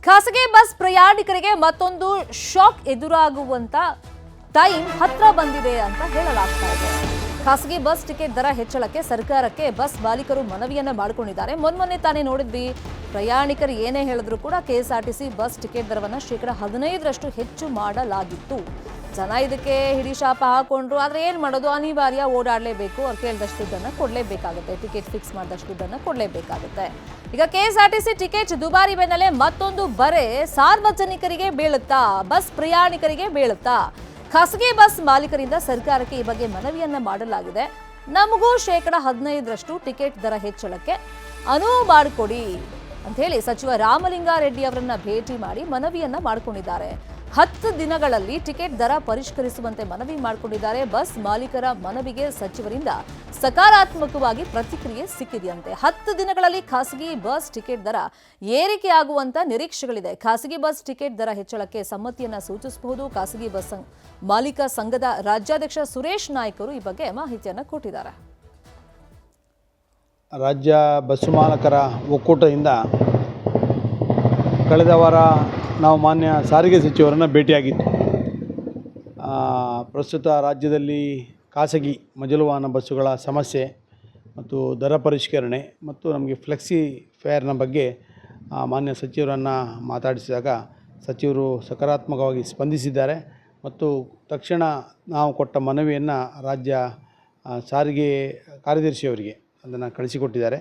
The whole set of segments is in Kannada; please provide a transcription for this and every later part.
ಖಾಸಗಿ ಬಸ್ ಪ್ರಯಾಣಿಕರಿಗೆ ಮತ್ತೊಂದು ಶಾಕ್ ಎದುರಾಗುವಂತ ಟೈಮ್ ಹತ್ರ ಬಂದಿದೆ ಅಂತ ಹೇಳಲಾಗ್ತಾ ಇದೆ. ಖಾಸಗಿ ಬಸ್ ಟಿಕೆಟ್ ದರ ಹೆಚ್ಚಳಕ್ಕೆ ಸರ್ಕಾರಕ್ಕೆ ಬಸ್ ಮಾಲೀಕರು ಮನವಿಯನ್ನ ಮಾಡಿಕೊಂಡಿದ್ದಾರೆ. ಮೊನ್ನೆ ತಾನೇ ನೋಡಿದ್ವಿ, ಪ್ರಯಾಣಿಕರು ಏನೇ ಹೇಳಿದ್ರು ಕೂಡ ಕೆಎಸ್ಆರ್ಟಿಸಿ ಬಸ್ ಟಿಕೆಟ್ ದರವನ್ನು -15% ಹೆಚ್ಚು ಮಾಡಲಾಗಿತ್ತು. ಜನ ಇದಕ್ಕೆ ಹಿಡಿಶಾಪ ಹಾಕೊಂಡ್ರು. ಆದ್ರೆ ಏನ್ ಮಾಡೋದು, ಅನಿವಾರ್ಯ, ಓಡಾಡಲೇಬೇಕು, ಅವ್ರು ಕೇಳಿದಷ್ಟು ದುಡ್ಡನ್ನು ಕೊಡಲೇಬೇಕಾಗುತ್ತೆ, ಟಿಕೆಟ್ ಫಿಕ್ಸ್ ಮಾಡಿದಷ್ಟು ದುಡ್ಡನ್ನು ಕೊಡಲೇಬೇಕಾಗುತ್ತೆ. ಈಗ ಕೆಎಸ್ಆರ್ಟಿಸಿ ಟಿಕೆಟ್ ದುಬಾರಿ ಬೆನ್ನಲ್ಲೇ ಮತ್ತೊಂದು ಬರೆ ಸಾರ್ವಜನಿಕರಿಗೆ ಬೀಳುತ್ತಾ, ಬಸ್ ಪ್ರಯಾಣಿಕರಿಗೆ ಬೀಳುತ್ತಾ? ಖಾಸಗಿ ಬಸ್ ಮಾಲೀಕರಿಂದ ಸರ್ಕಾರಕ್ಕೆ ಈ ಬಗ್ಗೆ ಮನವಿಯನ್ನ ಮಾಡಲಾಗಿದೆ. ನಮಗೂ -15% ಟಿಕೆಟ್ ದರ ಹೆಚ್ಚಳಕ್ಕೆ ಅನುವು ಮಾಡಿಕೊಡಿ ಅಂತ ಹೇಳಿ ಸಚಿವ ರಾಮಲಿಂಗಾರೆಡ್ಡಿ ಅವರನ್ನ ಭೇಟಿ ಮಾಡಿ ಮನವಿಯನ್ನ ಮಾಡಿಕೊಂಡಿದ್ದಾರೆ. 10 ದಿನಗಳಲ್ಲಿ ಟಿಕೆಟ್ ದರ ಪರಿಷ್ಕರಿಸುವಂತೆ ಮನವಿ ಮಾಡಿಕೊಂಡಿದ್ದಾರೆ. ಬಸ್ ಮಾಲೀಕರ ಮನವಿಗೆ ಸಚಿವರಿಂದ ಸಕಾರಾತ್ಮಕವಾಗಿ ಪ್ರತಿಕ್ರಿಯೆ ಸಿಕ್ಕಿದೆಯಂತೆ. 10 ದಿನಗಳಲ್ಲಿ ಖಾಸಗಿ ಬಸ್ ಟಿಕೆಟ್ ದರ ಏರಿಕೆಯಾಗುವಂತ ನಿರೀಕ್ಷೆಗಳಿದೆ. ಖಾಸಗಿ ಬಸ್ ಟಿಕೆಟ್ ದರ ಹೆಚ್ಚಳಕ್ಕೆ ಸಮ್ಮತಿಯನ್ನ ಸೂಚಿಸಬಹುದು. ಖಾಸಗಿ ಬಸ್ ಮಾಲೀಕ ಸಂಘದ ರಾಜ್ಯಾಧ್ಯಕ್ಷ ಸುರೇಶ್ ನಾಯ್ಕ ಅವರು ಈ ಬಗ್ಗೆ ಮಾಹಿತಿಯನ್ನು ಕೊಟ್ಟಿದ್ದಾರೆ. ರಾಜ್ಯ ಬಸ್ ಮಾಲಕರ ಒಕ್ಕೂಟದಿಂದ ಕಳೆದ ವಾರ ನಾವು ಮಾನ್ಯ ಸಾರಿಗೆ ಸಚಿವರನ್ನು ಭೇಟಿಯಾಗಿದ್ದು, ಪ್ರಸ್ತುತ ರಾಜ್ಯದಲ್ಲಿ ಖಾಸಗಿ ಮಜಲು ವಾಹನ ಬಸ್ಸುಗಳ ಸಮಸ್ಯೆ ಮತ್ತು ದರ ಪರಿಷ್ಕರಣೆ ಮತ್ತು ನಮಗೆ ಫ್ಲೆಕ್ಸಿ ಫೇರ್ನ ಬಗ್ಗೆ ಮಾನ್ಯ ಸಚಿವರನ್ನು ಮಾತಾಡಿಸಿದಾಗ ಸಚಿವರು ಸಕಾರಾತ್ಮಕವಾಗಿ ಸ್ಪಂದಿಸಿದ್ದಾರೆ ಮತ್ತು ತಕ್ಷಣ ನಾವು ಕೊಟ್ಟ ಮನವಿಯನ್ನು ರಾಜ್ಯ ಸಾರಿಗೆ ಕಾರ್ಯದರ್ಶಿಯವರಿಗೆ ಅದನ್ನು ಕಳಿಸಿಕೊಟ್ಟಿದ್ದಾರೆ.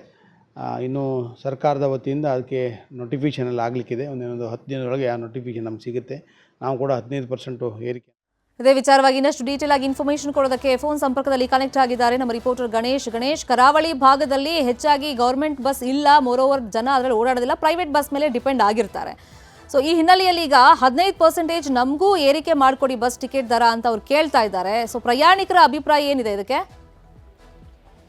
ಇನ್ನು ಸರ್ಕಾರದ ವತಿಯಿಂದ ಅದಕ್ಕೆ ನೋಟಿಫಿಕೇಷನ್ ಎಲ್ಲ ಆಗಲಿಕ್ಕಿದೆ. ಒಂದು 10 ದಿನದೊಳಗೆ ಆ ನೋಟಿಫಿಕೇಷನ್ ನಮ್ಗೆ ಸಿಗುತ್ತೆ. ನಾವು ಕೂಡ 15% ಏರಿಕೆ. ಇದೇ ವಿಚಾರವಾಗಿ ಇನ್ನಷ್ಟು ಡೀಟೇಲ್ ಆಗಿ ಇನ್ಫಾರ್ಮೇಷನ್ ಕೊಡೋದಕ್ಕೆ ಫೋನ್ ಸಂಪರ್ಕದಲ್ಲಿ ಕನೆಕ್ಟ್ ಆಗಿದ್ದಾರೆ ನಮ್ಮ ರಿಪೋರ್ಟರ್ ಗಣೇಶ್. ಕರಾವಳಿ ಭಾಗದಲ್ಲಿ ಹೆಚ್ಚಾಗಿ ಗೌರ್ಮೆಂಟ್ ಬಸ್ ಇಲ್ಲ, ಮೋರೋವರ್ ಜನ ಅದರಲ್ಲಿ ಓಡಾಡೋದಿಲ್ಲ, ಪ್ರೈವೇಟ್ ಬಸ್ ಮೇಲೆ ಡಿಪೆಂಡ್ ಆಗಿರ್ತಾರೆ. ಸೊ ಈ ಹಿನ್ನೆಲೆಯಲ್ಲಿ ಈಗ 15% ನಮಗೂ ಏರಿಕೆ ಮಾಡಿಕೊಡಿ ಬಸ್ ಟಿಕೆಟ್ ದರ ಅಂತ ಅವ್ರು ಕೇಳ್ತಾ ಇದ್ದಾರೆ. ಸೊ ಪ್ರಯಾಣಿಕರ ಅಭಿಪ್ರಾಯ ಏನಿದೆ ಇದಕ್ಕೆ?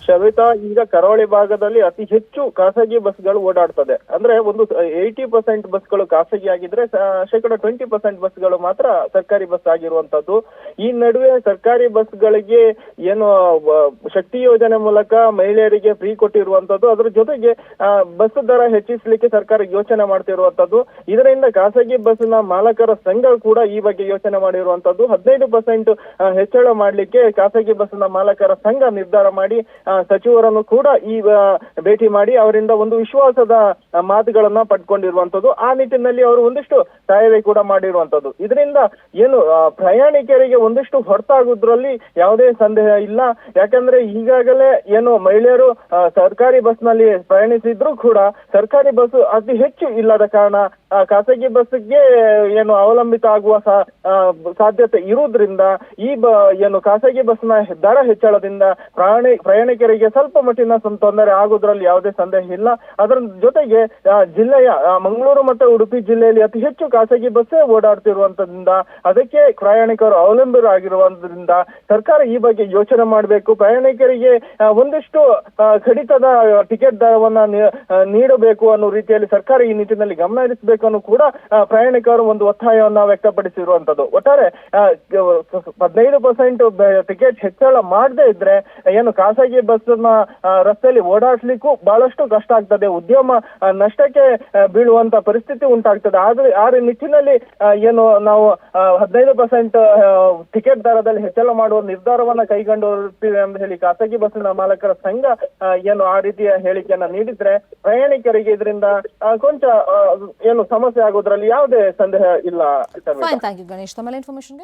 ಶವಿತಾ, ಈಗ ಕರಾವಳಿ ಭಾಗದಲ್ಲಿ ಅತಿ ಹೆಚ್ಚು ಖಾಸಗಿ ಬಸ್ಗಳು ಓಡಾಡ್ತದೆ. ಅಂದ್ರೆ ಒಂದು 80% ಬಸ್ಗಳು ಖಾಸಗಿ ಆಗಿದ್ರೆ ಶೇಕಡ 20% ಬಸ್ಗಳು ಮಾತ್ರ ಸರ್ಕಾರಿ ಬಸ್ ಆಗಿರುವಂತದ್ದು. ಈ ನಡುವೆ ಸರ್ಕಾರಿ ಬಸ್ಗಳಿಗೆ ಏನು ಶಕ್ತಿ ಯೋಜನೆ ಮೂಲಕ ಮಹಿಳೆಯರಿಗೆ ಫ್ರೀ ಕೊಟ್ಟಿರುವಂತದ್ದು, ಅದ್ರ ಜೊತೆಗೆ ಬಸ್ ದರ ಹೆಚ್ಚಿಸಲಿಕ್ಕೆ ಸರ್ಕಾರ ಯೋಚನೆ ಮಾಡ್ತಿರುವಂತದ್ದು. ಇದರಿಂದ ಖಾಸಗಿ ಬಸ್ನ ಮಾಲಕರ ಸಂಘ ಕೂಡ ಈ ಬಗ್ಗೆ ಯೋಚನೆ ಮಾಡಿರುವಂತದ್ದು. 15% ಹೆಚ್ಚಳ ಮಾಡ್ಲಿಕ್ಕೆ ಖಾಸಗಿ ಬಸ್ನ ಮಾಲಕರ ಸಂಘ ನಿರ್ಧಾರ ಮಾಡಿ ಸಚಿವರನ್ನು ಕೂಡ ಈ ಭೇಟಿ ಮಾಡಿ ಅವರಿಂದ ಒಂದು ವಿಶ್ವಾಸದ ಮಾತುಗಳನ್ನ ಪಡ್ಕೊಂಡಿರುವಂತದ್ದು. ಆ ನಿಟ್ಟಿನಲ್ಲಿ ಅವರು ಒಂದಿಷ್ಟು ಸಹಾಯ ಕೂಡ ಮಾಡಿರುವಂತದ್ದು. ಇದರಿಂದ ಏನು ಪ್ರಯಾಣಿಕರಿಗೆ ಒಂದಿಷ್ಟು ಹೊರತಾಗುದ್ರಲ್ಲಿ ಯಾವುದೇ ಸಂದೇಹ ಇಲ್ಲ. ಯಾಕಂದ್ರೆ ಈಗಾಗಲೇ ಏನು ಮಹಿಳೆಯರು ಸರ್ಕಾರಿ ಬಸ್ ನಲ್ಲಿ ಪ್ರಯಾಣಿಸಿದ್ರು ಕೂಡ ಸರ್ಕಾರಿ ಬಸ್ ಅತಿ ಹೆಚ್ಚು ಇಲ್ಲದ ಕಾರಣ ಖಾಸಗಿ ಬಸ್ಗೆ ಏನು ಅವಲಂಬಿತ ಆಗುವ ಸಾಧ್ಯತೆ ಇರುವುದರಿಂದ ಈ ಏನು ಖಾಸಗಿ ಬಸ್ನ ದರ ಹೆಚ್ಚಳದಿಂದ ಪ್ರಯಾಣಿಕರಿಗೆ ಸ್ವಲ್ಪ ಮಟ್ಟಿನ ತೊಂದರೆ ಆಗುವುದರಲ್ಲಿ ಯಾವುದೇ ಸಂದೇಹ ಇಲ್ಲ. ಅದರ ಜೊತೆಗೆ ಜಿಲ್ಲೆಯ ಮಂಗಳೂರು ಮತ್ತು ಉಡುಪಿ ಜಿಲ್ಲೆಯಲ್ಲಿ ಅತಿ ಹೆಚ್ಚು ಖಾಸಗಿ ಬಸ್ಸೇ ಓಡಾಡ್ತಿರುವಂತದ್ರಿಂದ ಅದಕ್ಕೆ ಪ್ರಯಾಣಿಕರು ಅವಲಂಬಿತರಾಗಿರುವುದರಿಂದ ಸರ್ಕಾರ ಈ ಬಗ್ಗೆ ಯೋಚನೆ ಮಾಡಬೇಕು. ಪ್ರಯಾಣಿಕರಿಗೆ ಒಂದಿಷ್ಟು ಕಡಿತದ ಟಿಕೆಟ್ ದರವನ್ನ ನೀಡಬೇಕು ಅನ್ನೋ ರೀತಿಯಲ್ಲಿ ಸರ್ಕಾರ ಈ ನಿಟ್ಟಿನಲ್ಲಿ ಗಮನ ಹರಿಸಬೇಕು ಅನ್ನೋ ಕೂಡ ಪ್ರಯಾಣಿಕರು ಒಂದು ಒತ್ತಾಯವನ್ನ ವ್ಯಕ್ತಪಡಿಸಿರುವಂತದ್ದು. ಒಟ್ಟಾರೆ 15% ಟಿಕೆಟ್ ಹೆಚ್ಚಳ ಮಾಡದೇ ಇದ್ರೆ ಏನು ಖಾಸಗಿ ಬಸ್ ರಸ್ತೆಯಲ್ಲಿ ಓಡಾಡ್ಲಿಕ್ಕೂ ಬಹಳಷ್ಟು ಕಷ್ಟ ಆಗ್ತದೆ, ಉದ್ಯಮ ನಷ್ಟಕ್ಕೆ ಬೀಳುವಂತ ಪರಿಸ್ಥಿತಿ ಉಂಟಾಗ್ತದೆ. ಆದ್ರೆ ಆ ನಿಟ್ಟಿನಲ್ಲಿ ಏನು ನಾವು 15% ಟಿಕೆಟ್ ದರದಲ್ಲಿ ಹೆಚ್ಚಳ ಮಾಡುವ ನಿರ್ಧಾರವನ್ನ ಕೈಗೊಂಡಿರ್ತೀವಿ ಅಂತ ಹೇಳಿ ಖಾಸಗಿ ಬಸ್ಸಿನ ಮಾಲಕರ ಸಂಘ ಏನು ಆ ರೀತಿಯ ಹೇಳಿಕೆಯನ್ನ ನೀಡಿದ್ರೆ ಪ್ರಯಾಣಿಕರಿಗೆ ಇದರಿಂದ ಕೊಂಚ ಏನು ಸಮಸ್ಯೆ ಆಗೋದ್ರಲ್ಲಿ ಯಾವುದೇ ಸಂದೇಹ ಇಲ್ಲ. ಥ್ಯಾಂಕ್ ಯು ಗಣೇಶ್, ತಮ್ಮ ಇನ್ಫಾರ್ಮೇಶನ್ಗೆ.